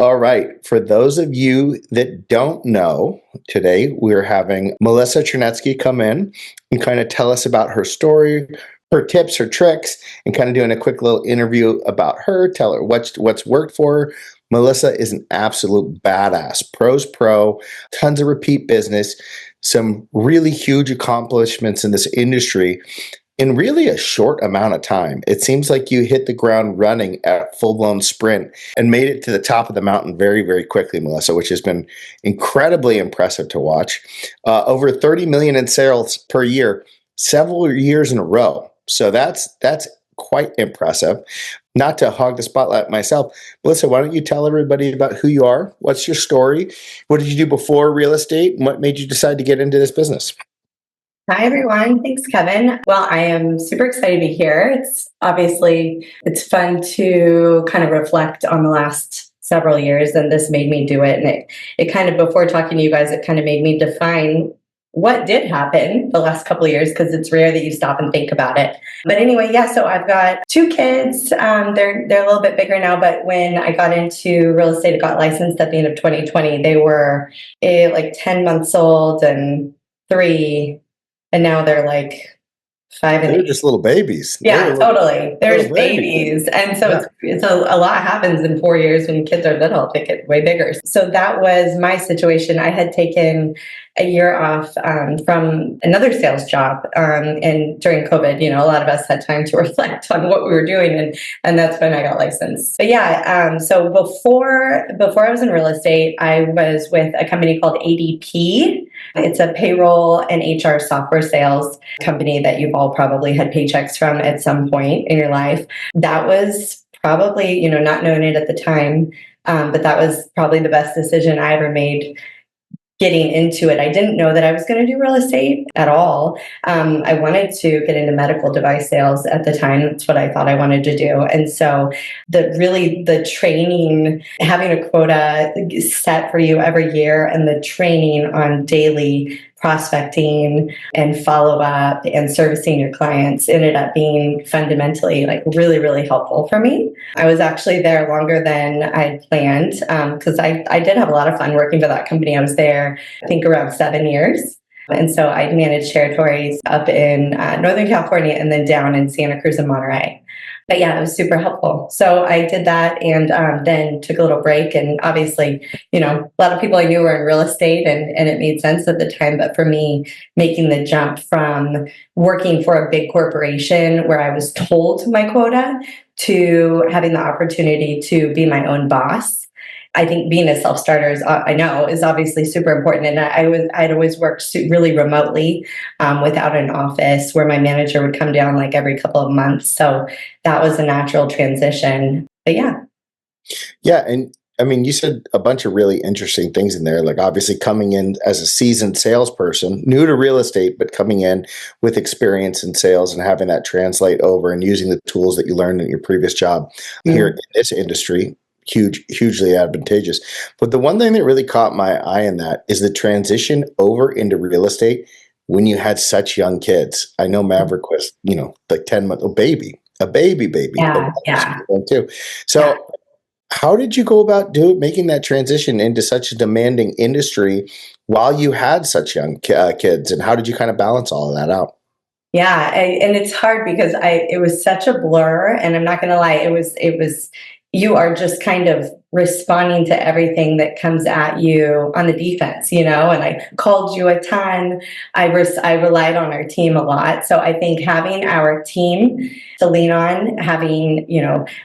All right. For those of you that don't know, today we're having Melissa Chernetsky come in and kind of tell us about her story, her tips, her tricks, and kind of doing a quick little interview about her, tell her what's worked for her. Melissa is an absolute badass, pros pro, tons of repeat business, some really huge accomplishments in this industry in really a short amount of time. It seems like you hit the ground running at full-blown sprint and made it to the top of the mountain very, very quickly, Melissa, which has been incredibly impressive to watch. Over 30 million in sales per year, several years in a row. So that's quite impressive. Not to hog the spotlight myself, Melissa, why don't you tell everybody about who you are? What's your story? What did you do before real estate? And what made you decide to get into this business? Hi, everyone. Thanks, Kevin. Well, I am super excited to be here. It's fun to kind of reflect on the last several years, and this made me do it. And it kind of, before talking to you guys, it kind of made me define what did happen the last couple of years, because it's rare that you stop and think about it. But anyway, yeah, so I've got two kids. They're a little bit bigger now, but when I got into real estate, I got licensed at the end of 2020. They were like 10 months old and 3. And now they're like 5 and They're 8. just little babies. Yeah, totally. They're just little babies. babies. And so it's a lot happens in 4 years when kids are little. They get way bigger. So that was my situation. I had taken a year off from another sales job. And during COVID, a lot of us had time to reflect on what we were doing. And that's when I got licensed. But yeah, so before I was in real estate, I was with a company called ADP. It's a payroll and HR software sales company that you've all probably had paychecks from at some point in your life. That was probably, not knowing it at the time, but that was probably the best decision I ever made getting into it. I didn't know that I was going to do real estate at all. I wanted to get into medical device sales at the time. That's what I thought I wanted to do. And so the training, having a quota set for you every year, and the training on daily prospecting and follow-up and servicing your clients ended up being fundamentally really, really helpful for me. I was actually there longer than I planned, because I did have a lot of fun working for that company. I was there, I think, around 7 years. And so I managed territories up in Northern California and then down in Santa Cruz and Monterey. But yeah, it was super helpful. So I did that, and then took a little break. And obviously, a lot of people I knew were in real estate, and it made sense at the time. But for me, making the jump from working for a big corporation where I was told my quota to having the opportunity to be my own boss, I think being a self-starter is obviously super important. And I'd always worked really remotely, without an office, where my manager would come down like every couple of months. So that was a natural transition. But yeah. Yeah. And I mean, you said a bunch of really interesting things in there, like obviously coming in as a seasoned salesperson, new to real estate, but coming in with experience in sales and having that translate over and using the tools that you learned in your previous job here in this industry. Hugely advantageous. But the one thing that really caught my eye in that is the transition over into real estate when you had such young kids. I know Maverick was, like 10 months, a baby, Yeah. Yeah. too. So how did you go about making that transition into such a demanding industry while you had such young kids? And how did you kind of balance all of that out? Yeah. And it's hard because it was such a blur, and I'm not going to lie. It was, you are just kind of responding to everything that comes at you on the defense, and I called you a ton. I relied on our team a lot. So I think having our team to lean on, having,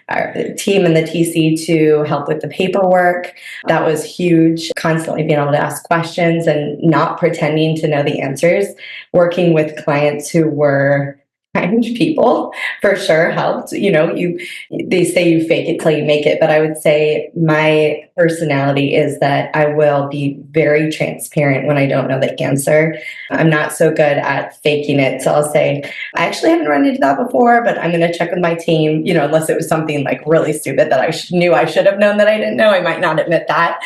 our team and the TC to help with the paperwork, that was huge. Constantly being able to ask questions and not pretending to know the answers, working with clients who were kind people for sure helped. They say you fake it till you make it, but I would say my personality is that I will be very transparent when I don't know the answer. I'm not so good at faking it. So I'll say, I actually haven't run into that before, but I'm going to check with my team, unless it was something like really stupid that I knew I should have known that I didn't know. I might not admit that.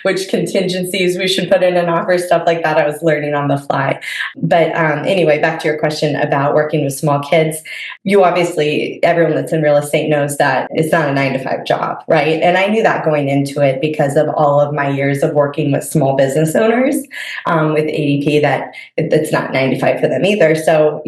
Which contingencies we should put in an offer, stuff like that. I was learning on the fly. But anyway, back to your question. question about working with small kids. You obviously, everyone that's in real estate knows that it's not a 9 to 5 job, right? And I knew that going into it because of all of my years of working with small business owners with ADP, that it's not 9 to 5 for them either. So,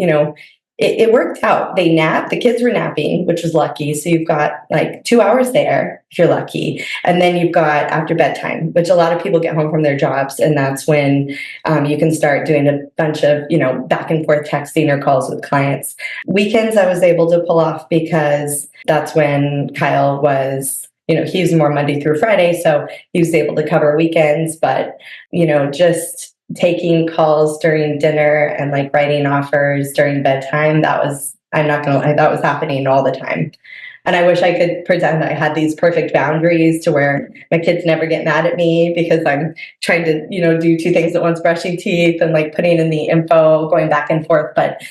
it worked out. They napped, the kids were napping, which was lucky. So you've got like 2 hours there if you're lucky. And then you've got after bedtime, which a lot of people get home from their jobs. And that's when you can start doing a bunch of, back and forth texting or calls with clients. Weekends I was able to pull off because that's when Kyle was, he's more Monday through Friday. So he was able to cover weekends, but, just taking calls during dinner and like writing offers during bedtime, I'm not gonna lie, that was happening all the time. And I wish I could pretend I had these perfect boundaries to where my kids never get mad at me because I'm trying to, do two things at once, brushing teeth and like putting in the info, going back and forth. But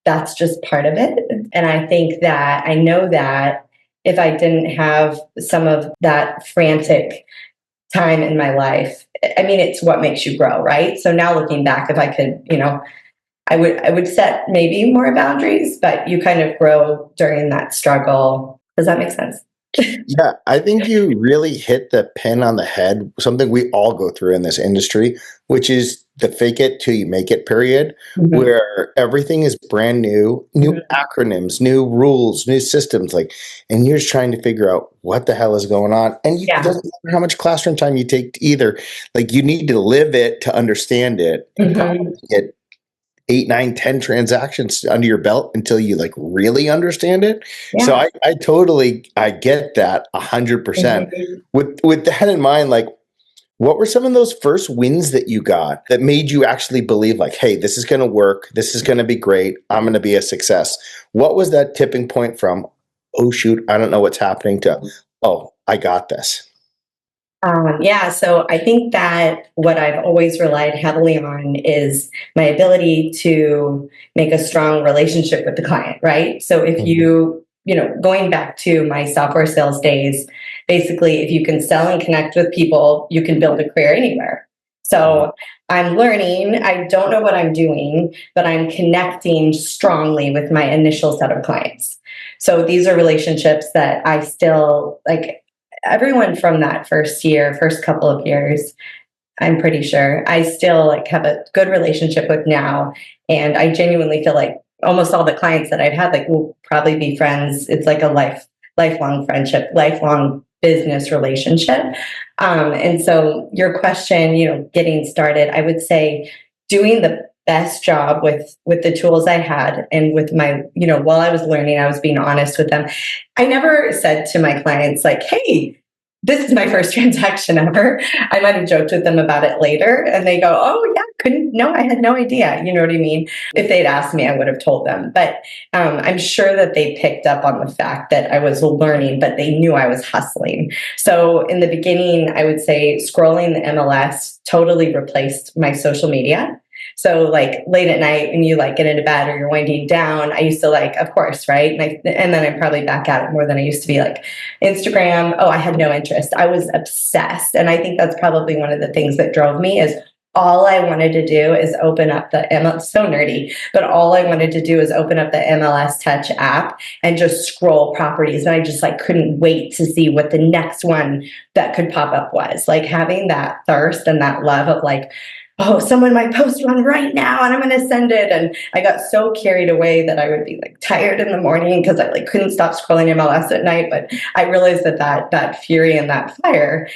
that's just part of it. And I think that I know that if I didn't have some of that frantic time in my life, I mean, it's what makes you grow, right? So now looking back, if I could, I would set maybe more boundaries, but you kind of grow during that struggle. Does that make sense? Yeah, I think you really hit the pin on the head, something we all go through in this industry, which is the fake it till you make it period, where everything is brand new, new acronyms, new rules, new systems, and you're just trying to figure out what the hell is going on. And it doesn't matter how much classroom time you take either. Like, you need to live it to understand it and probably get 8, 9, 10 transactions under your belt until you really understand it. Yeah. So I get that 100%. With that in mind, what were some of those first wins that you got that made you actually believe hey, this is going to work. This is going to be great. I'm going to be a success. What was that tipping point from, oh shoot, I don't know what's happening, to, oh, I got this? So I think that what I've always relied heavily on is my ability to make a strong relationship with the client, right? So if going back to my software sales days, basically, if you can sell and connect with people, you can build a career anywhere. So I'm learning, I don't know what I'm doing, but I'm connecting strongly with my initial set of clients. So these are relationships that I still everyone from that first couple of years, I'm pretty sure I still have a good relationship with now. And I genuinely feel like almost all the clients that I've had will probably be friends. It's like a lifelong friendship, lifelong business relationship. And so your question, getting started, I would say doing the best job with the tools I had, and with my, while I was learning, I was being honest with them. I never said to my clients hey, this is my first transaction ever. I might have joked with them about it later and they go, oh yeah, I had no idea. You know what I mean? If they'd asked me, I would have told them. But I'm sure that they picked up on the fact that I was learning, but they knew I was hustling. So in the beginning, I would say scrolling the MLS totally replaced my social media. So late at night when you get into bed or you're winding down, I used to of course, right? And then I'm probably back at it more than I used to be. Instagram, oh, I had no interest. I was obsessed. And I think that's probably one of the things that drove me is all I wanted to do is open up the MLS, so nerdy, but all I wanted to do is open up the MLS Touch app and just scroll properties. And I just couldn't wait to see what the next one that could pop up was. Having that thirst and that love of oh, someone might post one right now and I'm going to send it. And I got so carried away that I would be tired in the morning because I couldn't stop scrolling MLS at night. But I realized that fury and that fire,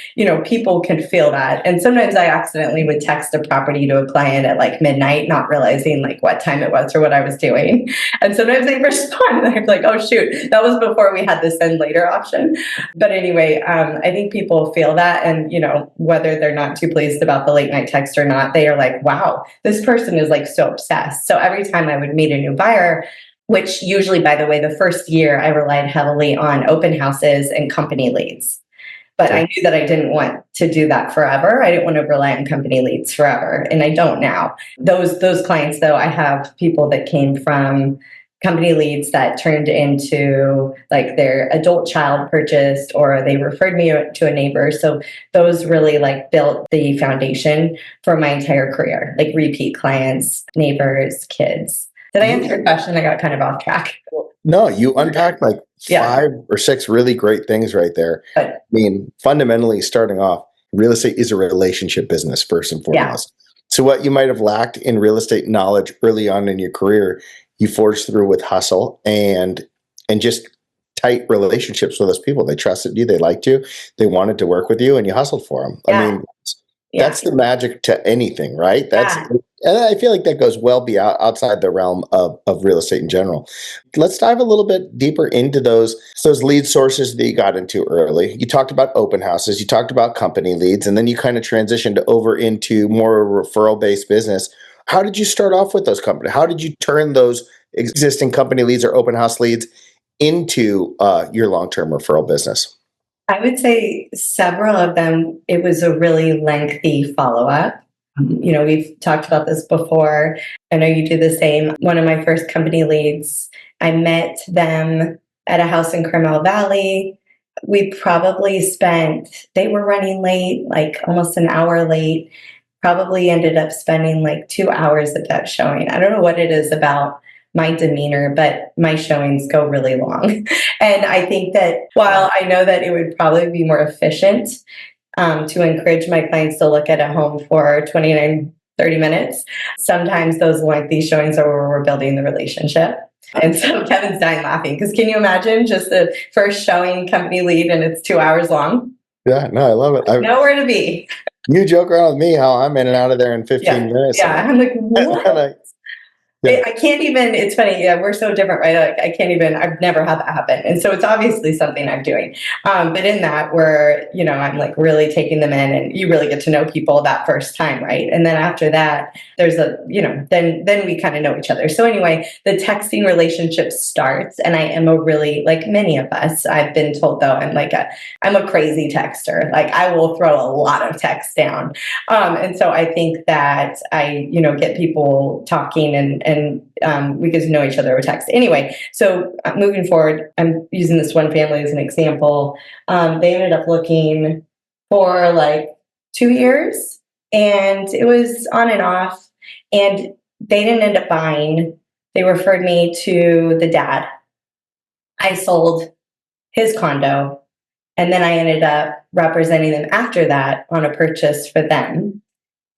people can feel that. And sometimes I accidentally would text a property to a client at midnight, not realizing what time it was or what I was doing. And sometimes they respond and I'm oh shoot, that was before we had the send later option. But anyway, I think people feel that. And, whether they're not too pleased about the late night text or not, they are wow, this person is so obsessed. So every time I would meet a new buyer, which usually, by the way, the first year I relied heavily on open houses and company leads. But I knew that I didn't want to do that forever. I didn't want to rely on company leads forever. And I don't now. Those clients, though, I have people that came from company leads that turned into their adult child purchased, or they referred me to a neighbor. So those really built the foundation for my entire career, repeat clients, neighbors, kids. Did I answer your question? I got kind of off track. No, you unpacked like Yeah. 5 or 6 really great things right there. But I mean, fundamentally, starting off, real estate is a relationship business first and yeah, foremost. So, what you might have lacked in real estate knowledge early on in your career, you forged through with hustle and just tight relationships with those people. They trusted you, they liked you, they wanted to work with you, and you hustled for them. I yeah, mean, yeah, that's the magic to anything, right? That's yeah. and I feel like that goes well beyond outside the realm of real estate in general. Let's dive a little bit deeper into those lead sources that you got into early. You talked about open houses, you talked about company leads, and then you kind of transitioned over into more referral based business. How did you start off with those companies? How did you turn those existing company leads or open house leads into your long term referral business? I would say several of them, it was a really lengthy follow up. We've talked about this before. I know you do the same. One of my first company leads, I met them at a house in Carmel Valley. We probably they were running late, like almost an hour late, probably ended up spending like 2 hours of that showing. I don't know what it is about my demeanor, but my showings go really long. And I think that while I know that it would probably be more efficient to encourage my clients to look at a home for 29, 30 minutes, sometimes those lengthy showings are where we're building the relationship. And so Kevin's dying laughing because can you imagine just the first showing company lead and it's 2 hours long? Yeah, no, I love it. Nowhere to be. You joke around with me how I'm in and out of there in 15 Yeah. minutes. Yeah. I'm like, what? Yeah. I can't even, it's funny. Yeah, we're so different, right? Like, I can't even, I've never had that happen. And so it's obviously something I'm doing. But in that, where, I'm like really taking them in and you really get to know people that first time, right? And then after that, there's then we kind of know each other. So anyway, the texting relationship starts. And I am a really, like many of us, I've been told though, I'm a crazy texter. Like I will throw a lot of text down. And so I think that I, get people talking and we get to know each other over text. Anyway, so moving forward, I'm using this one family as an example. They ended up looking for like 2 years and it was on and off and they didn't end up buying. They referred me to the dad. I sold his condo and then I ended up representing them after that on a purchase for them.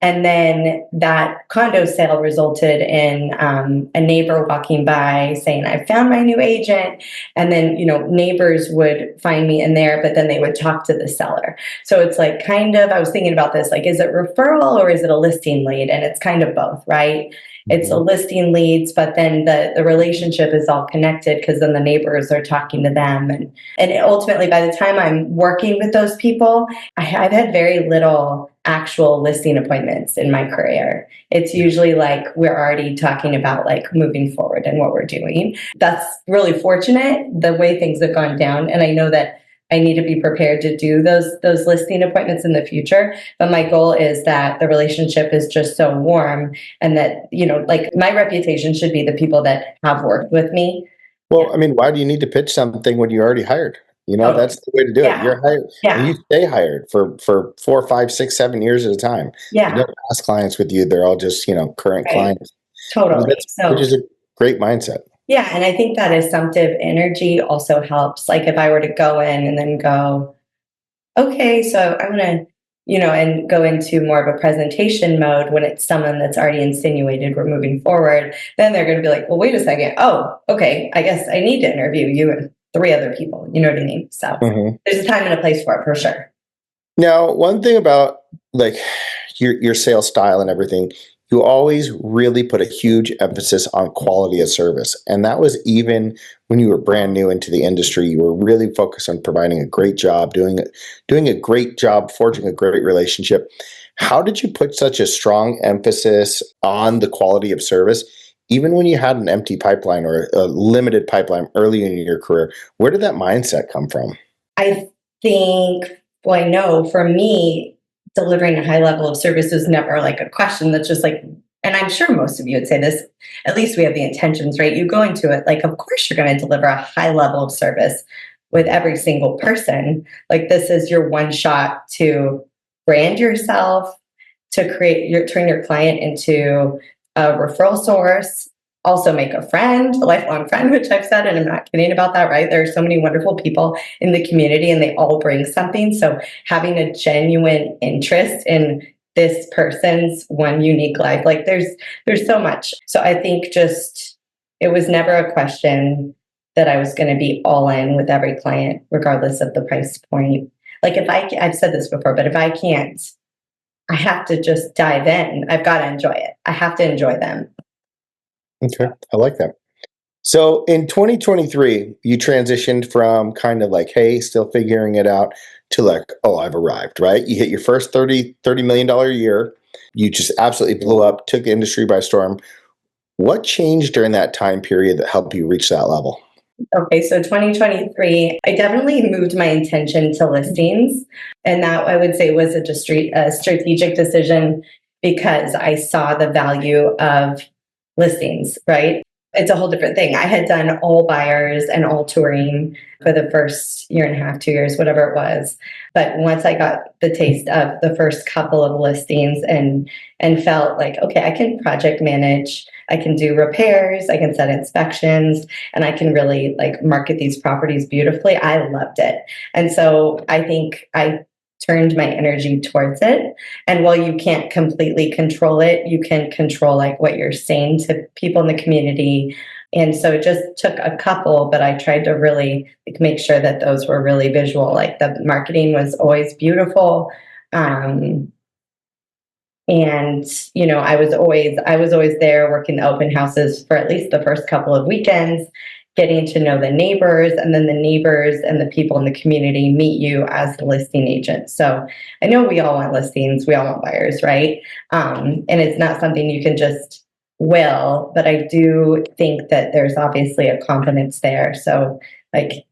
And then that condo sale resulted in a neighbor walking by saying, I found my new agent. And then, neighbors would find me in there, but then they would talk to the seller. So it's like I was thinking about this, like, is it referral or is it a listing lead? And it's kind of both, right? It's a listing leads, but then the relationship is all connected because then the neighbors are talking to them. And ultimately, by the time I'm working with those people, I've had very little actual listing appointments in my career. It's usually like we're already talking about like moving forward and what we're doing. That's really fortunate the way things have gone down. And I know that I need to be prepared to do those listing appointments in the future. But my goal is that the relationship is just so warm and that, like my reputation should be the people that have worked with me. Well, I mean, why do you need to pitch something when you're already hired? Totally. That's the way to do it. Yeah. You're hired and Yeah. you stay hired for 4, 5, 6, 7 years at a time. You Yeah. don't ask clients with you. They're all just, current Right. clients. Totally. Which So is a great mindset. yeah, and I think that assumptive energy also helps. Like if I were to go in and then go, okay, so I'm going to, and go into more of a presentation mode when it's someone that's already insinuated we're moving forward, then they're going to be like, well, wait a second. Oh, okay. I guess I need to interview you and 3 other people. You know what I mean? So there's a time and a place for it for sure. Now, one thing about like your sales style and everything, you always really put a huge emphasis on quality of service. And that was even when you were brand new into the industry, you were really focused on providing a great job, doing a great job, forging a great relationship. How did you put such a strong emphasis on the quality of service, even when you had an empty pipeline or a limited pipeline early in your career? Where did that mindset come from? I think, well, I know for me, delivering a high level of service is never like a question that's just like, and I'm sure most of you would say this, at least we have the intentions, right? You go into it like, of course, you're going to deliver a high level of service with every single person. Like, this is your one shot to brand yourself, to turn your client into a referral source, also make a friend, a lifelong friend, which I've said, and I'm not kidding about that, right? There are so many wonderful people in the community and they all bring something. So having a genuine interest in this person's one unique life, like there's so much. So I think just it was never a question that I was going to be all in with every client, regardless of the price point. Like I've said this before, but if I can't, I have to just dive in. I've got to enjoy it. I have to enjoy them. Okay, I like that. So in 2023, you transitioned from kind of like, hey, still figuring it out, to like, oh, I've arrived, right? You hit your first $30 million a year. You just absolutely blew up, took the industry by storm. What changed during that time period that helped you reach that level? Okay, so 2023, I definitely moved my intention to listings. And that I would say was a strategic decision because I saw the value of listings, right? It's a whole different thing. I had done all buyers and all touring for the first year and a half, 2 years, whatever it was. But once I got the taste of the first couple of listings and felt like, okay, I can project manage, I can do repairs, I can set inspections, and I can really like market these properties beautifully. I loved it. And so I think I turned my energy towards it. And while you can't completely control it, you can control like what you're saying to people in the community. And so it just took a couple, but I tried to really like, make sure that those were really visual. Like the marketing was always beautiful. And I was always there working the open houses for at least the first couple of weekends, getting to know the neighbors, and then the neighbors and the people in the community meet you as the listing agent. So I know we all want listings, we all want buyers, right? And it's not something you can just will, but I do think that there's obviously a confidence there. So like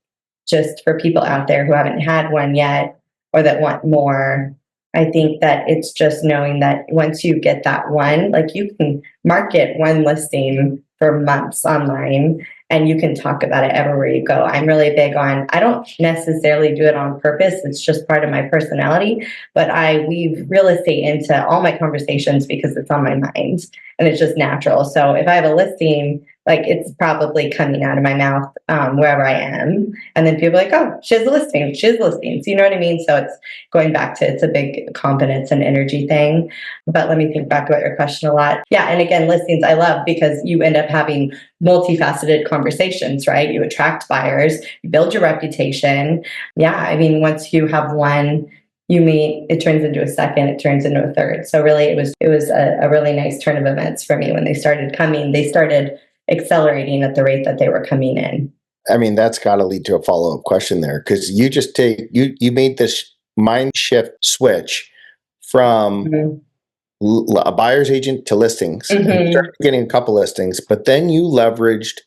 just for people out there who haven't had one yet or that want more, I think that it's just knowing that once you get that one, like you can market one listing for months online and you can talk about it everywhere you go. I'm really big on, I don't necessarily do it on purpose. It's just part of my personality, but I weave real estate into all my conversations because it's on my mind and it's just natural. So if I have a listing, like it's probably coming out of my mouth wherever I am. And then people are like, oh, she has a listing. She has listings. You know what I mean? So it's going back to, it's a big confidence and energy thing. But let me think back about your question a lot. Yeah. And again, listings I love because you end up having multifaceted conversations, right? You attract buyers, you build your reputation. Yeah. I mean, once you have one, you meet, it turns into a second, it turns into a third. So really it was a really nice turn of events for me when they started coming. They started accelerating at the rate that they were coming in. I mean, that's got to lead to a follow-up question there, because you made this mind shift switch from a buyer's agent to listings, and you started getting a couple listings, but then you leveraged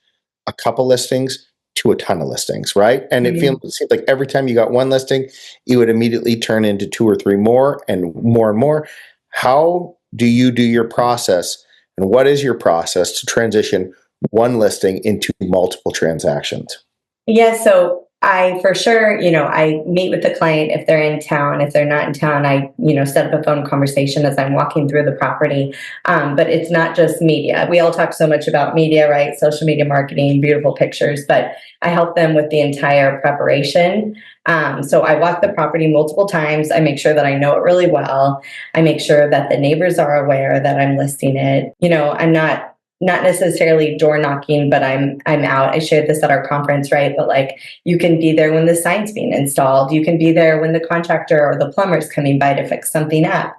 a couple listings to a ton of listings, right? And it seemed like every time you got one listing, you would immediately turn into two or three more and more and more. How do you do your process, and what is your process to transition one listing into multiple transactions? Yeah, so I for sure, I meet with the client if they're in town. If they're not in town, I, set up a phone conversation as I'm walking through the property. But it's not just media. We all talk so much about media, right? Social media marketing, beautiful pictures, but I help them with the entire preparation. So I walk the property multiple times. I make sure that I know it really well. I make sure that the neighbors are aware that I'm listing it. I'm not necessarily door knocking, but I'm out. I shared this at our conference, right? But like you can be there when the sign's being installed. You can be there when the contractor or the plumber's coming by to fix something up.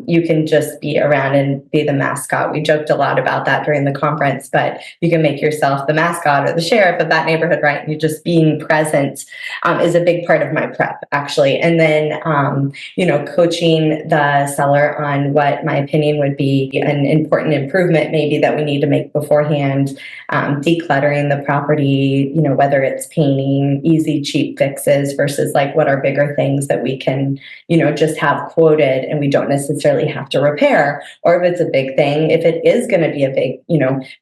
You can just be around and be the mascot. We joked a lot about that during the conference, but you can make yourself the mascot or the sheriff of that neighborhood, right? And you just being present is a big part of my prep, actually. And then, coaching the seller on what my opinion would be an important improvement maybe that we need to make beforehand, decluttering the property, whether it's painting, easy, cheap fixes versus like what are bigger things that we can, just have quoted and we don't necessarily have to repair. Or if it's a big thing, if it is going to be a big,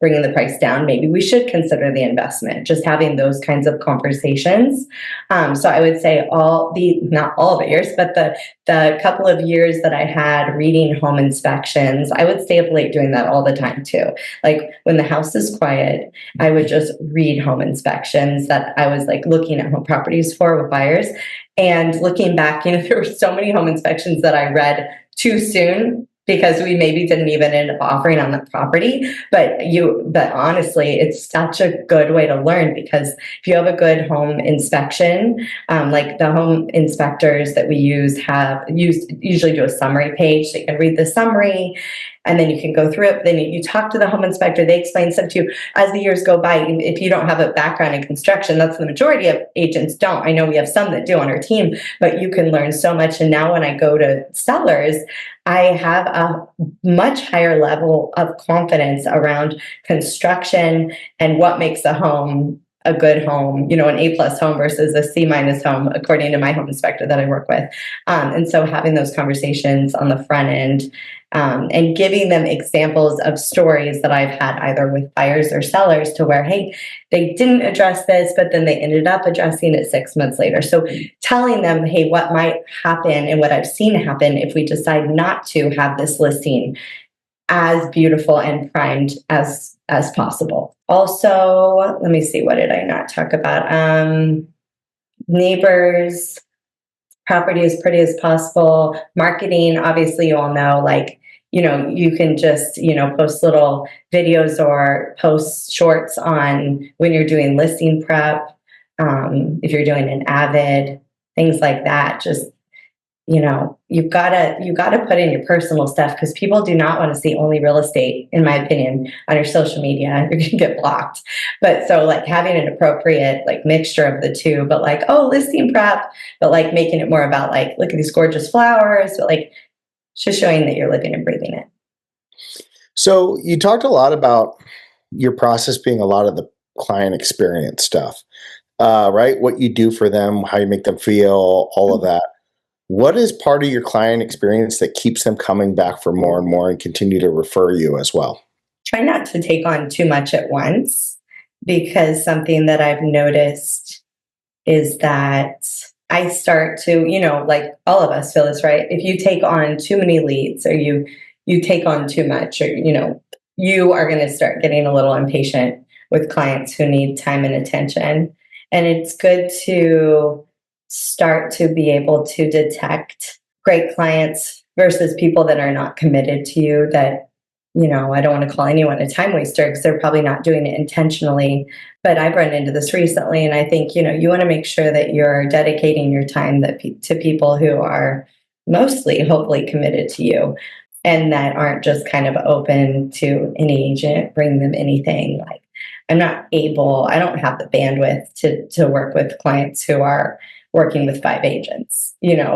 bringing the price down, maybe we should consider the investment, just having those kinds of conversations. So I would say not all the years, but the couple of years that I had reading home inspections, I would stay up late doing that all the time too. do. Like when the house is quiet, I would just read home inspections that I was like looking at home properties for with buyers. And looking back, there were so many home inspections that I read too soon because we maybe didn't even end up offering on the property. But honestly, it's such a good way to learn, because if you have a good home inspection, like the home inspectors that we usually do a summary page. So you can read the summary and then you can go through it. Then you talk to the home inspector, they explain stuff to you as the years go by. If you don't have a background in construction, that's the majority of agents don't. I know we have some that do on our team, but you can learn so much. And now when I go to sellers, I have a much higher level of confidence around construction and what makes a home a good home, an A+ home versus a C- home, according to my home inspector that I work with. And so having those conversations on the front end, and giving them examples of stories that I've had either with buyers or sellers, to where, hey, they didn't address this, but then they ended up addressing it 6 months later. So telling them, hey, what might happen and what I've seen happen if we decide not to have this listing as beautiful and primed as possible. Also, let me see, what did I not talk about? Neighbors, property as pretty as possible. Marketing, obviously, you all know, you can just, post little videos or post shorts on when you're doing listing prep. If you're doing an Avid, things like that, just, you've got to put in your personal stuff, because people do not want to see only real estate, in my opinion, on your social media. You're going to get blocked. But so having an appropriate mixture of the two, but listing prep, but making it more about look at these gorgeous flowers, but just showing that you're living and breathing it. So you talked a lot about your process being a lot of the client experience stuff, right? What you do for them, how you make them feel, all of that. What is part of your client experience that keeps them coming back for more and more and continue to refer you as well? Try not to take on too much at once, because something that I've noticed is that I start to, all of us feel this, right? If you take on too many leads, or you take on too much, or, you are going to start getting a little impatient with clients who need time and attention. And it's good to start to be able to detect great clients versus people that are not committed to you, that, I don't want to call anyone a time waster, because they're probably not doing it intentionally. But I've run into this recently, and I think, you want to make sure that you're dedicating your time to people who are mostly, hopefully, committed to you, and that aren't just kind of open to any agent, bring them anything. I don't have the bandwidth to work with clients who are working with 5 agents,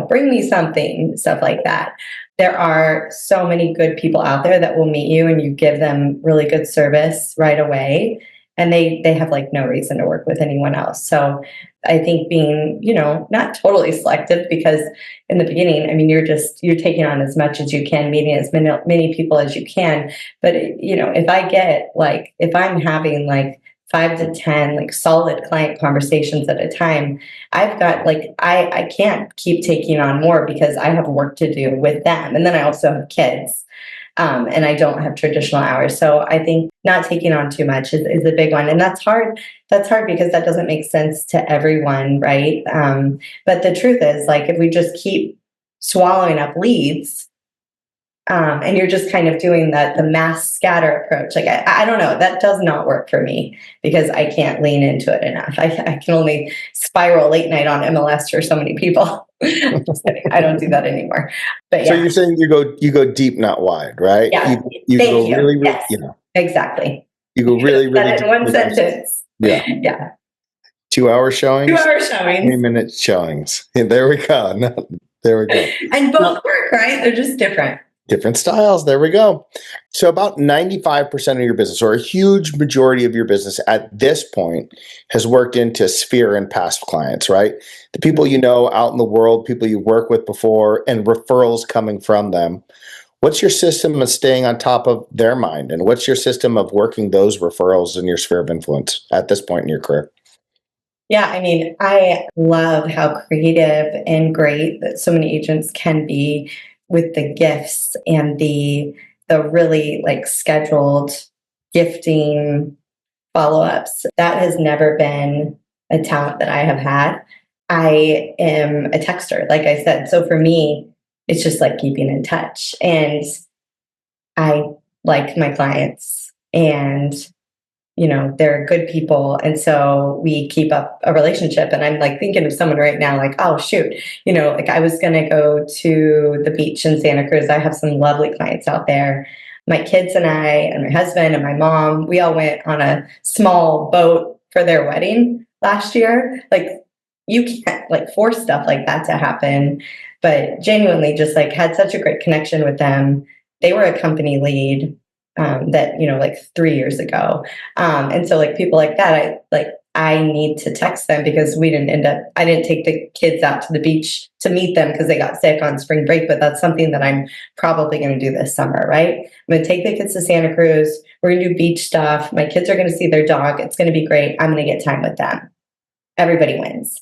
bring me something, stuff like that. There are so many good people out there that will meet you and you give them really good service right away, and they have no reason to work with anyone else. So I think being, not totally selective, because in the beginning, I mean, you're taking on as much as you can, meeting as many people as you can. But, if I'm having 5 to 10 solid client conversations at a time, I've got I can't keep taking on more, because I have work to do with them. And then I also have kids. And I don't have traditional hours. So I think not taking on too much is a big one. And that's hard. That's hard because that doesn't make sense to everyone, right? But the truth is, if we just keep swallowing up leads, and you're just kind of doing the mass scatter approach. I don't know, that does not work for me, because I can't lean into it enough. I can only spiral late night on MLS for so many people. Just kidding. I don't do that anymore. But yeah. So you're saying you go deep, not wide, right? Yeah. You Thank go you. really, Yes. Exactly. You go Really really deep. In one sentence. Yeah. Yeah. 2-hour showings. 2-hour showings. 3-minute showings. There we go. There we go. And both work, right? They're just different. Different styles. There we go. So about 95% of your business, or a huge majority of your business at this point, has worked into Sphere and past clients, right? The people you know out in the world, people you work with before, and referrals coming from them. What's your system of staying on top of their mind? And what's your system of working those referrals in your sphere of influence at this point in your career? Yeah, I mean, I love how creative and great that so many agents can be with the gifts and the really scheduled gifting follow-ups. That has never been a talent that I have had. I am a texter, like I said. So for me, it's just like keeping in touch. And I like my clients, and they're good people. And so we keep up a relationship. And I'm like thinking of someone right now, like, oh, shoot, like I was going to go to the beach in Santa Cruz. I have some lovely clients out there. My kids and I, and my husband and my mom, we all went on a small boat for their wedding last year. Like, you can't like force stuff like that to happen, but genuinely just like had such a great connection with them. They were a company lead that like 3 years ago, and so like people like that, I need to text them because I didn't take the kids out to the beach to meet them because they got sick on spring break, but that's something that I'm probably going to do this summer, right? I'm going to take the kids to Santa Cruz. We're going to do beach stuff. My kids are going to see their dog. It's going to be great. I'm going to get time with them. Everybody wins.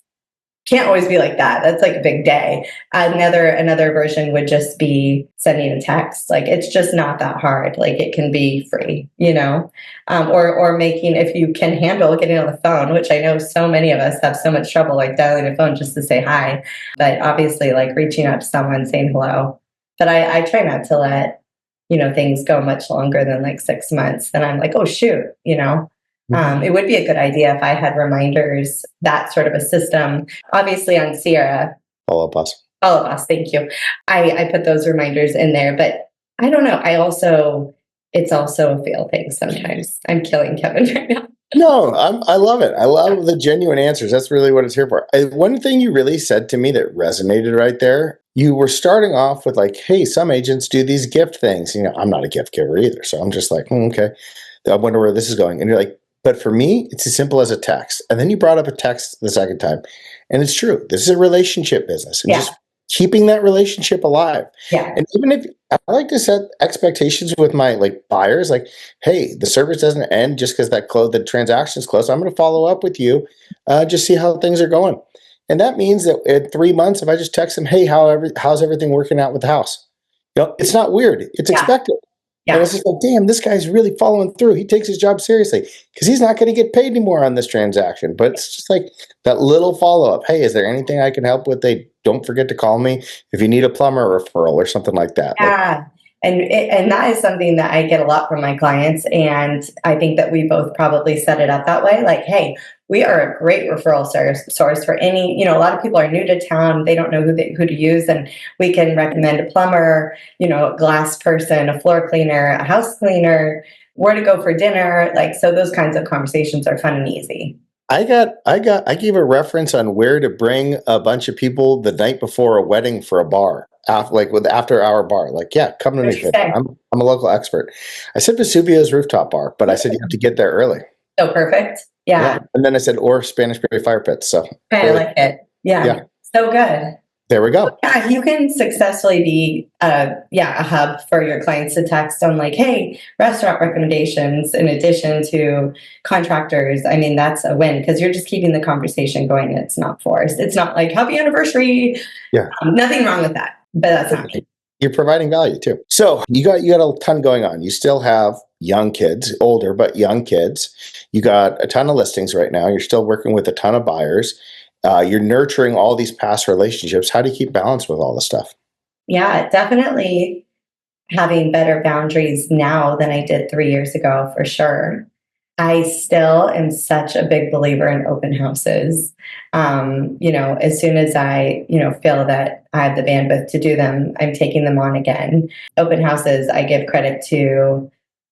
Can't always be like that. That's like a big day. Another version would just be sending a text. Like, it's just not that hard. Like, it can be free, or making, if you can handle getting on the phone, which I know so many of us have so much trouble, like dialing a phone just to say hi, but obviously like reaching out to someone, saying hello. But I try not to let, things go much longer than like 6 months. Then I'm like, oh shoot, it would be a good idea if I had reminders, that sort of a system. Obviously on Sierra. All of us. All of us, thank you. I put those reminders in there, but I don't know. It's also a fail thing sometimes. I'm killing Kevin right now. No, I love it. I love the genuine answers. That's really what it's here for. One thing you really said to me that resonated right there, you were starting off with like, hey, some agents do these gift things. I'm not a gift giver either. So I'm just like, okay, I wonder where this is going. And you're like, but for me, it's as simple as a text. And then you brought up a text the second time. And it's true. This is a relationship business. And just keeping that relationship alive. Yeah. And even if I like to set expectations with my like buyers, like, hey, the service doesn't end just because the transaction's closed. I'm going to follow up with you, just see how things are going. And that means that in 3 months, if I just text them, hey, how's everything working out with the house? It's not weird. It's expected. Yeah. And it's just like, damn, this guy's really following through. He takes his job seriously because he's not going to get paid anymore on this transaction. But it's just like that little follow-up. Hey, is there anything I can help with? Don't forget to call me if you need a plumber referral or something like that. Yeah. And that is something that I get a lot from my clients. And I think that we both probably set it up that way. Like, hey, we are a great referral source for any, a lot of people are new to town. They don't know who to use. And we can recommend a plumber, a glass person, a floor cleaner, a house cleaner, where to go for dinner. Like, so those kinds of conversations are fun and easy. I gave a reference on where to bring a bunch of people the night before a wedding for a bar. After hour bar, like, yeah, come to me. I'm a local expert. I said Vesuvio's rooftop bar, but I said you have to get there early. Oh, perfect. Yeah. And then I said, or Spanish Bay fire pits. So I like it. Yeah. So good. There we go. Yeah, you can successfully be a hub for your clients to text on like, hey, restaurant recommendations in addition to contractors. I mean, that's a win because you're just keeping the conversation going and it's not forced. It's not like happy anniversary. Yeah. Nothing wrong with that. But that's not me. You're providing value too. So you got a ton going on. You still have young kids, older but young kids. You got a ton of listings right now. You're still working with a ton of buyers. You're nurturing all these past relationships. How do you keep balance with all this stuff? Yeah, definitely having better boundaries now than I did 3 years ago, for sure. I still am such a big believer in open houses. As soon as I, feel that I have the bandwidth to do them, I'm taking them on again. Open houses, I give credit to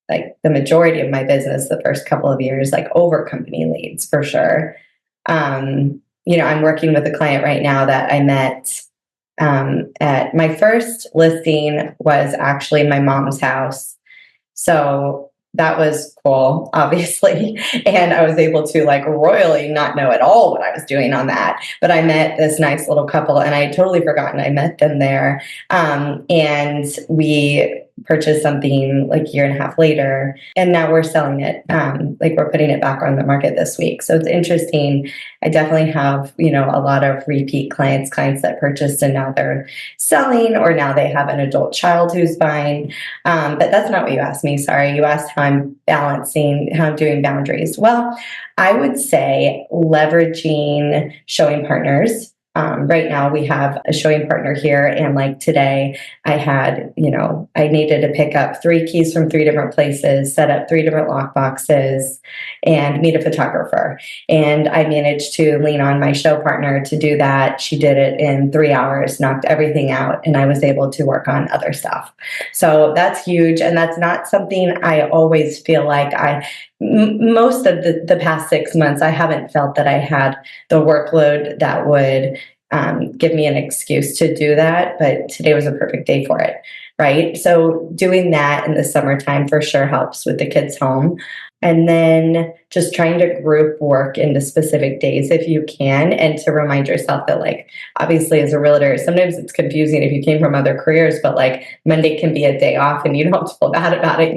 like the majority of my business the first couple of years, like over company leads for sure. I'm working with a client right now that I met at my first listing was actually my mom's house. So that was cool, obviously. And I was able to like royally not know at all what I was doing on that. But I met this nice little couple and I had totally forgotten I met them there. And we purchased something like a year and a half later, and now we're selling it. Like we're putting it back on the market this week. So it's interesting. I definitely have, a lot of repeat clients that purchased and now they're selling, or now they have an adult child who's buying. But that's not what you asked me. Sorry. You asked how I'm doing boundaries. Well, I would say leveraging showing partners. Right now we have a showing partner here, and like today I had, I needed to pick up 3 keys from 3 different places, set up 3 different lock boxes, and meet a photographer. And I managed to lean on my show partner to do that. She did it in 3 hours, knocked everything out, and I was able to work on other stuff. So that's huge. And that's not something I always feel like most of the past 6 months, I haven't felt that I had the workload that would give me an excuse to do that. But today was a perfect day for it, right? So doing that in the summertime for sure helps with the kids home. And then just trying to group work into specific days if you can, and to remind yourself that, like, obviously as a realtor, sometimes it's confusing if you came from other careers, but like Monday can be a day off and you don't have to feel bad about it,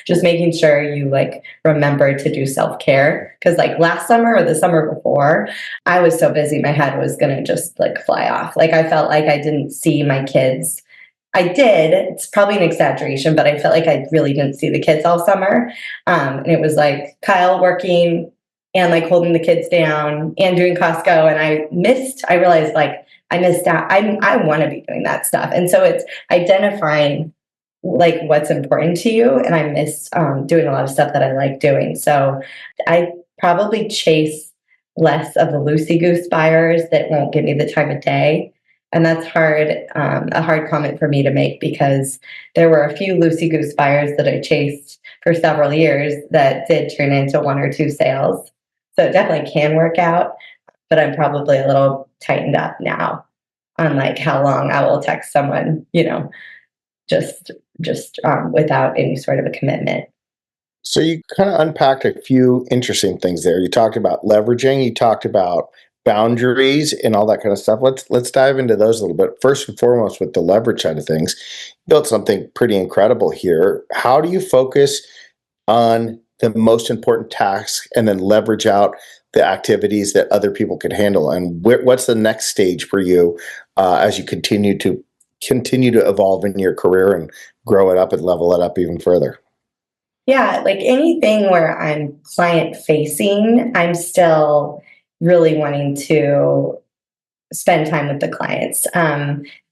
just making sure you like remember to do self-care. Because like last summer or the summer before, I was so busy, my head was going to just like fly off. Like I felt like I didn't see my kids. I did. It's probably an exaggeration, but I felt like I really didn't see the kids all summer. And it was like Kyle working and like holding the kids down and doing Costco. And I realized like I missed out. I want to be doing that stuff. And so it's identifying like what's important to you. And I miss doing a lot of stuff that I like doing. So I probably chase less of the loosey-goose buyers that won't give me the time of day. And that's a hard comment for me to make, because there were a few loosey-goose buyers that I chased for several years that did turn into 1 or 2 sales. So it definitely can work out, but I'm probably a little tightened up now on like how long I will text someone, just without any sort of a commitment. So you kind of unpacked a few interesting things there. You talked about leveraging, you talked about boundaries and all that kind of stuff. Let's dive into those a little bit. First and foremost, with the leverage side of things, built something pretty incredible here. How do you focus on the most important tasks and then leverage out the activities that other people can handle? And what's the next stage for you as you continue to evolve in your career and grow it up and level it up even further? Yeah, like anything where I'm client facing, I'm still really wanting to spend time with the clients.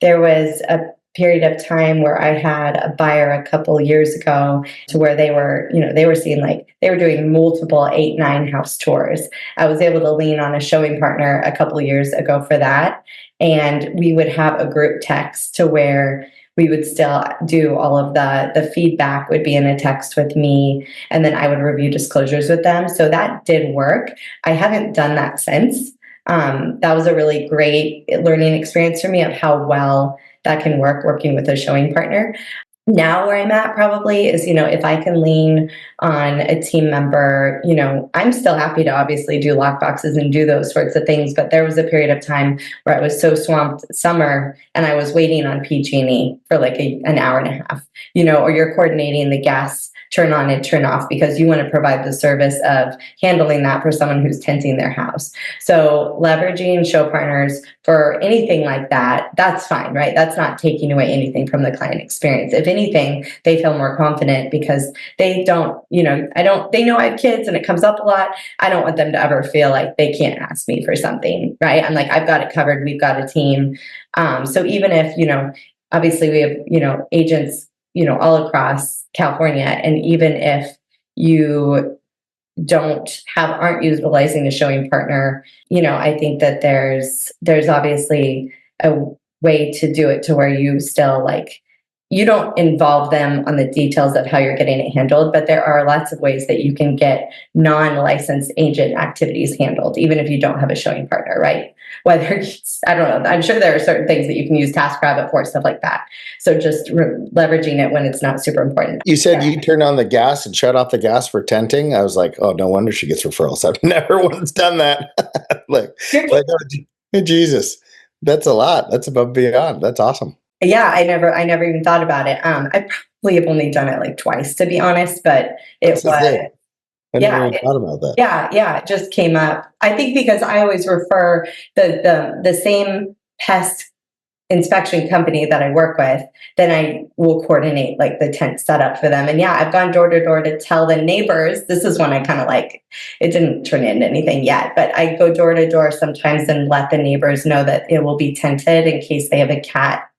There was a period of time where I had a buyer a couple years ago to where they were seeing like they were doing multiple 8, 9 house tours. I was able to lean on a showing partner a couple years ago for that. And we would have a group text to where we would still do all of the feedback would be in a text with me, and then I would review disclosures with them. So that did work. I haven't done that since. That was a really great learning experience for me of how well that can work working with a showing partner. Now where I'm at probably is, if I can lean on a team member, I'm still happy to obviously do lock boxes and do those sorts of things. But there was a period of time where I was so swamped summer and I was waiting on PG&E for like an hour and a half, or you're coordinating the gas turn on and turn off because you want to provide the service of handling that for someone who's tenting their house. So leveraging show partners for anything like that, that's fine, right? That's not taking away anything from the client experience. If anything, they feel more confident because they don't, they know I have kids and it comes up a lot. I don't want them to ever feel like they can't ask me for something, right? I'm like, I've got it covered. We've got a team. So even if, obviously we have, agents, all across California. And even if you aren't utilizing a showing partner, I think that there's obviously a way to do it to where you still like, you don't involve them on the details of how you're getting it handled, but there are lots of ways that you can get non-licensed agent activities handled, even if you don't have a showing partner, right? Whether it's, I don't know, I'm sure there are certain things that you can use TaskRabbit for, stuff like that. So just leveraging it when it's not super important. You said you turned on the gas and shut off the gas for tenting. I was like, oh, no wonder she gets referrals. I've never once done that. like, oh, Jesus, that's a lot. That's above and beyond. That's awesome. Yeah, I never even thought about it. I probably have only done it like twice, to be honest, but it That's the was, thing. I never yeah, even thought about that. yeah, it just came up. I think because I always refer the same pest inspection company that I work with, then I will coordinate like the tent setup for them. And yeah, I've gone door to door to tell the neighbors. This is when I kind of like, it didn't turn into anything yet, but I go door to door sometimes and let the neighbors know that it will be tented in case they have a cat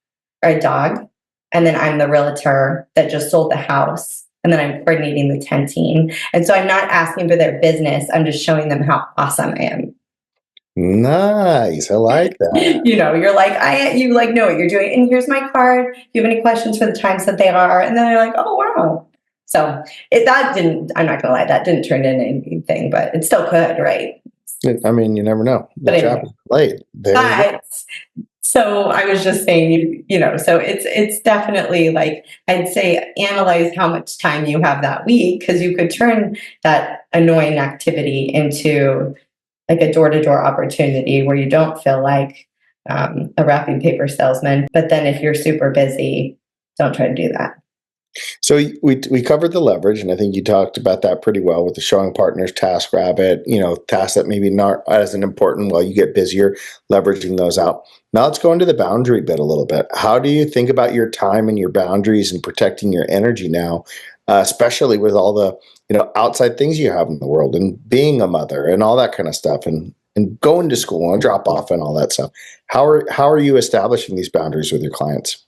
or a dog. And then I'm the realtor that just sold the house. And then I'm coordinating the tenting. And so I'm not asking for their business. I'm just showing them how awesome I am. Nice. I like that. You're like, you like know what you're doing. And here's my card. If you have any questions for the times that they are. And then they're like, oh, wow. So that didn't, I'm not going to lie, that didn't turn into anything, but it still could, right? I mean, you never know. The But trap anyway, is laid. There you go. but so I was just saying, so it's definitely like, I'd say analyze how much time you have that week, because you could turn that annoying activity into like a door-to-door opportunity where you don't feel like a wrapping paper salesman. But then if you're super busy, don't try to do that. So we covered the leverage, and I think you talked about that pretty well with the showing partners, task rabbit, tasks that maybe not as an important while you get busier, leveraging those out. Now let's go into the boundary bit a little bit. How do you think about your time and your boundaries and protecting your energy now, especially with all the outside things you have in the world and being a mother and all that kind of stuff and going to school and drop off and all that stuff. How are you establishing these boundaries with your clients?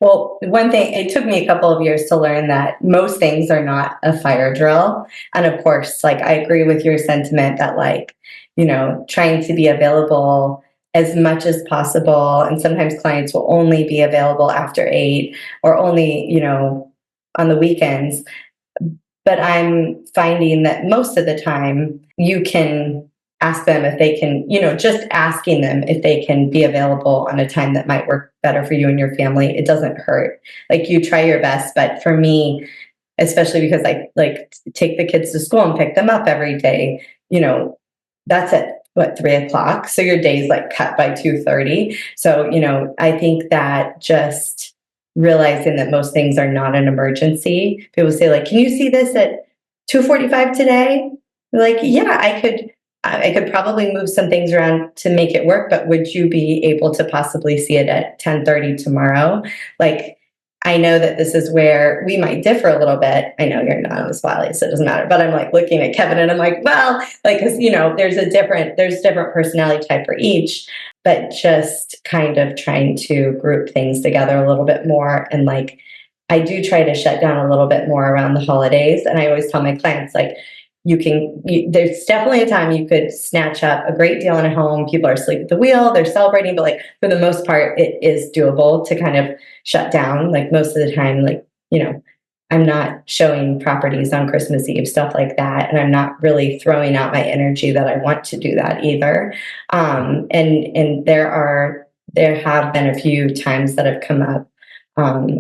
Well, one thing, it took me a couple of years to learn that most things are not a fire drill. And of course, like I agree with your sentiment that like, trying to be available as much as possible. And sometimes clients will only be available after 8 or only, on the weekends. But I'm finding that most of the time you can ask them if they can, just asking them if they can be available on a time that might work better for you and your family. It doesn't hurt. Like you try your best. But for me, especially because I like take the kids to school and pick them up every day, that's at what, 3 o'clock. So your day's like cut by 2:30. So, I think that just realizing that most things are not an emergency. People say like, can you see this at 2:45 today? We're like, yeah, I could probably move some things around to make it work, but would you be able to possibly see it at 10:30 tomorrow? Like, I know that this is where we might differ a little bit. I know you're not on the spotlight, so it doesn't matter. But I'm like looking at Kevin and I'm like, well, like, because there's different personality type for each, but just kind of trying to group things together a little bit more. And like, I do try to shut down a little bit more around the holidays. And I always tell my clients, like, there's definitely a time you could snatch up a great deal in a home. People are asleep at the wheel, they're celebrating, but like for the most part, it is doable to kind of shut down. Like most of the time, like, I'm not showing properties on Christmas Eve, stuff like that. And I'm not really throwing out my energy that I want to do that either. And there have been a few times that have come up,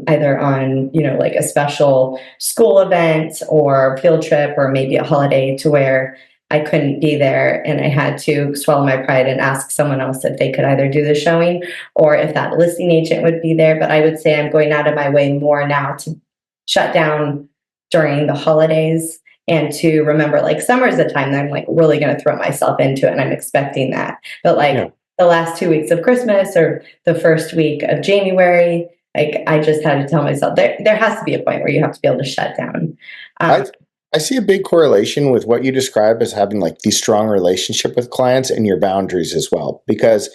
either on, like a special school event or field trip or maybe a holiday to where I couldn't be there and I had to swallow my pride and ask someone else if they could either do the showing or if that listing agent would be there. But I would say I'm going out of my way more now to shut down during the holidays and to remember like summer is the time that I'm like really going to throw myself into it and I'm expecting that. But like the last 2 weeks of Christmas or the first week of January, like I just had to tell myself there has to be a point where you have to be able to shut down. I see a big correlation with what you describe as having like the strong relationship with clients and your boundaries as well. Because,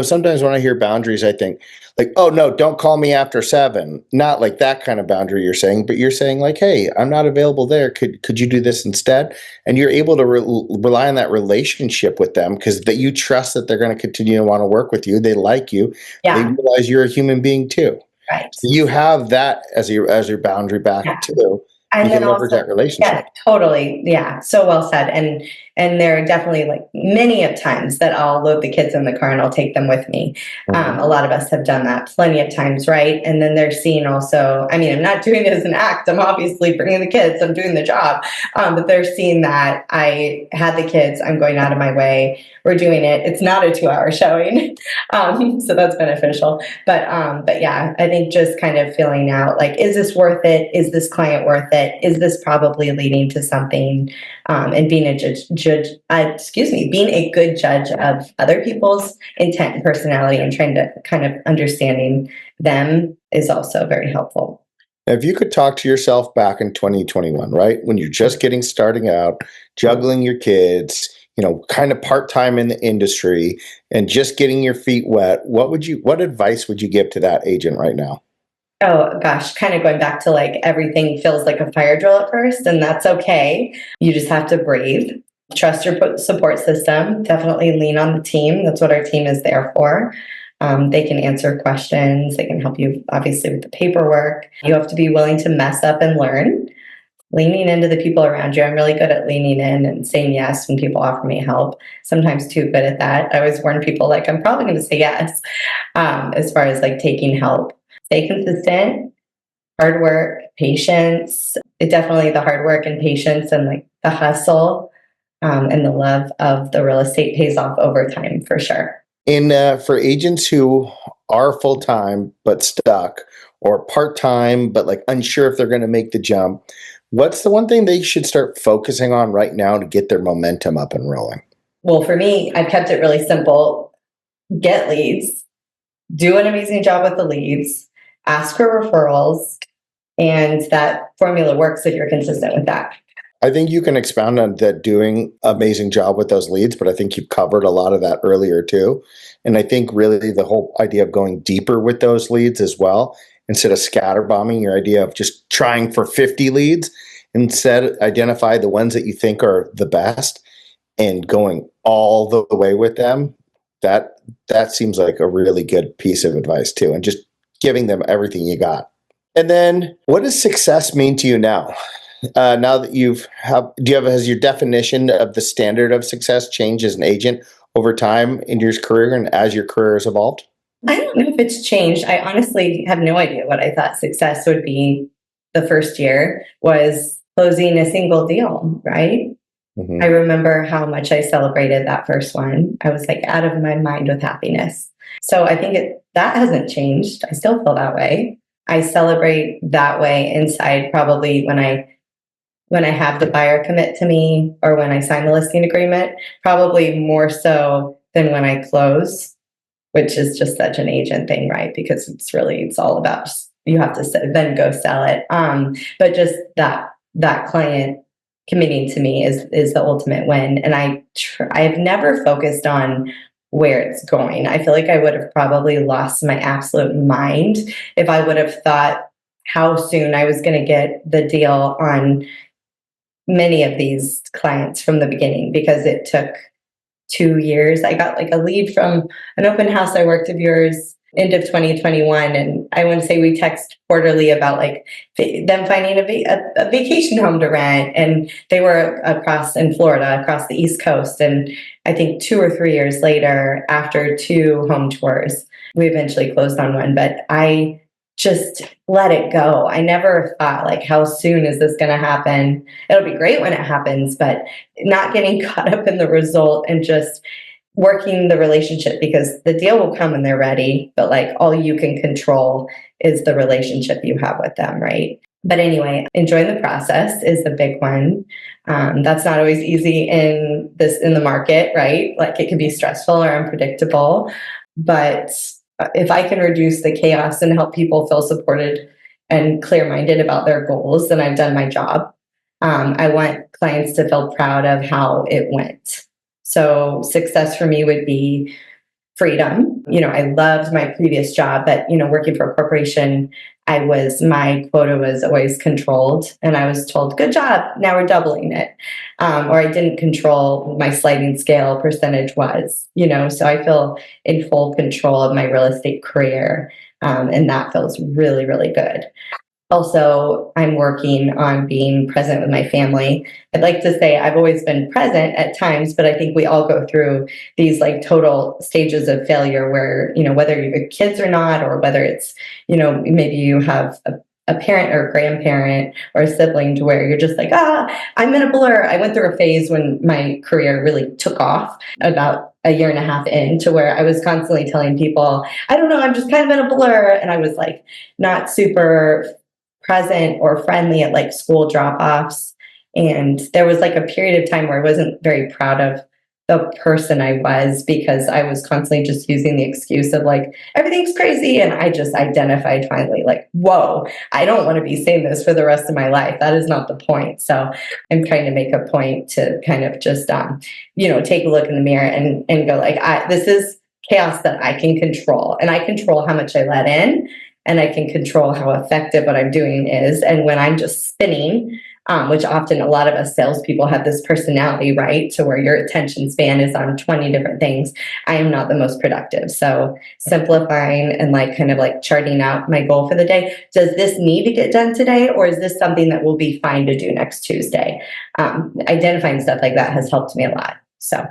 sometimes when I hear boundaries, I think like, oh no, don't call me after 7. Not like that kind of boundary you're saying, but you're saying like, hey, I'm not available there. Could you do this instead? And you're able to rely on that relationship with them because that you trust that they're going to continue to want to work with you. They like you. They Yeah. realize you're a human being too. Right. So you have that as your boundary back too. And You then can leverage also, that yeah, relationship. totally. Yeah, so well said. And there are definitely like many of times that I'll load the kids in the car and I'll take them with me. A lot of us have done that plenty of times, right? And then they're seeing also, I mean, I'm not doing it as an act. I'm obviously bringing the kids. I'm doing the job. But they're seeing that I had the kids. I'm going out of my way. We're doing it. It's not a 2-hour showing. So that's beneficial. But yeah, I think just kind of feeling out like, is this worth it? Is this client worth it? Is this probably leading to something? And being a being a good judge of other people's intent and personality and trying to kind of understanding them is also very helpful. Now, if you could talk to yourself back in 2021, right, when you're just getting starting out, juggling your kids, kind of part-time in the industry and just getting your feet wet, what advice would you give to that agent right now? Oh gosh, kind of going back to like everything feels like a fire drill at first, and that's okay. You just have to breathe. Trust your support system. Definitely lean on the team. That's what our team is there for. They can answer questions. They can help you, obviously, with the paperwork. You have to be willing to mess up and learn. Leaning into the people around you. I'm really good at leaning in and saying yes when people offer me help. Sometimes too good at that. I always warn people like I'm probably going to say yes as far as like taking help. Stay consistent, hard work, patience. It definitely the hard work and patience and like the hustle and the love of the real estate pays off over time for sure. And for agents who are full-time but stuck, or part-time but like unsure if they're going to make the jump, what's the one thing they should start focusing on right now to get their momentum up and rolling? Well, for me, I've kept it really simple. Get leads, do an amazing job with the leads, ask for referrals, and that formula works if you're consistent with that. I think you can expound on that, doing amazing job with those leads, but I think you've covered a lot of that earlier too. And I think really the whole idea of going deeper with those leads as well, instead of scatterbombing, your idea of just trying for 50 leads, instead identify the ones that you think are the best and going all the way with them. That seems like a really good piece of advice too, and just giving them everything you got. And then what does success mean to you now? Now that has your definition of the standard of success changed as an agent over time in your career and as your career has evolved? I don't know if it's changed. I honestly have no idea what I thought success would be the first year was closing a single deal, right? I Mm-hmm. remember how much I celebrated that first one. I was like out of my mind with happiness. So I think that hasn't changed. I still feel that way. I celebrate that way inside probably when I have the buyer commit to me or when I sign the listing agreement, probably more so than when I close, which is just such an agent thing, right? Because it's all about you have to then go sell it. But just that client committing to me is the ultimate win, and I have never focused on where it's going. I feel like I would have probably lost my absolute mind if I would have thought how soon I was going to get the deal on many of these clients from the beginning because it took 2 years. I got like a lead from an open house I worked of yours end of 2021. And I want to say we text quarterly about like them finding a vacation home to rent. And they were across in Florida, across the East Coast. And I think 2 or 3 years later, after 2 home tours, we eventually closed on one. But I just let it go. I never thought like, how soon is this going to happen? It'll be great when it happens, but not getting caught up in the result and just working the relationship because the deal will come when they're ready, but like all you can control is the relationship you have with them, right? But anyway, enjoying the process is the big one. That's not always easy in the market, right? Like it can be stressful or unpredictable, but if I can reduce the chaos and help people feel supported and clear-minded about their goals, then I've done my job. I want clients to feel proud of how it went. So success for me would be freedom. I loved my previous job, but, working for a corporation, my quota was always controlled and I was told, good job, now we're doubling it. Or I didn't control what my sliding scale percentage was, so I feel in full control of my real estate career. And that feels really, really good. Also, I'm working on being present with my family. I'd like to say I've always been present at times, but I think we all go through these like total stages of failure where, whether you have kids or not, or whether it's, maybe you have a parent or a grandparent or a sibling to where you're just like, I'm in a blur. I went through a phase when my career really took off about a year and a half in, to where I was constantly telling people, I don't know, I'm just kind of in a blur. And I was like, not super present or friendly at like school drop-offs. And there was like a period of time where I wasn't very proud of the person I was, because I was constantly just using the excuse of like, everything's crazy. And I just identified finally, like, whoa, I don't want to be saying this for the rest of my life. That is not the point. So I'm trying to make a point to kind of just, take a look in the mirror and go like, this is chaos that I can control, and I control how much I let in, and I can control how effective what I'm doing is. And when I'm just spinning, which often a lot of us salespeople have this personality, right? To where your attention span is on 20 different things, I am not the most productive. So simplifying and like kind of like charting out my goal for the day. Does this need to get done today, or is this something that will be fine to do next Tuesday? Identifying stuff like that has helped me a lot. So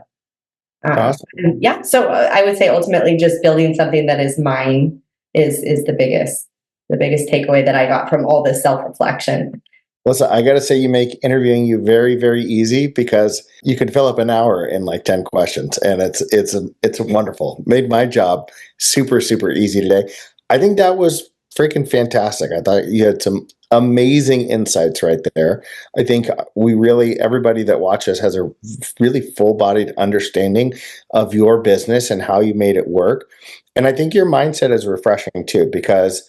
Awesome. yeah, so I would say ultimately just building something that is mine is the biggest takeaway that I got from all this self-reflection. Listen, I got to say, you make interviewing you very, very easy, because you can fill up an hour in like 10 questions, and it's wonderful. Made my job super, super easy today. I think that was freaking fantastic. I thought you had some amazing insights right there. I think everybody that watches has a really full-bodied understanding of your business and how you made it work. And I think your mindset is refreshing too, because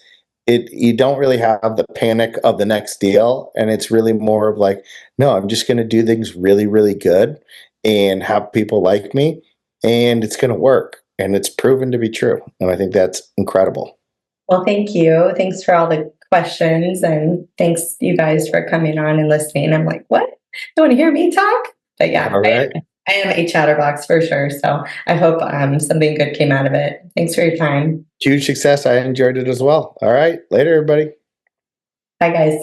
you don't really have the panic of the next deal, and it's really more of like, no, I'm just going to do things really, really good and have people like me, and it's going to work, and it's proven to be true. And I think that's incredible. Well, thank you. Thanks for all the questions, and thanks you guys for coming on and listening. I'm like, what? You want to hear me talk? But yeah, All right. I am a chatterbox for sure. So I hope something good came out of it. Thanks for your time. Huge success. I enjoyed it as well. All right. Later, everybody. Bye, guys.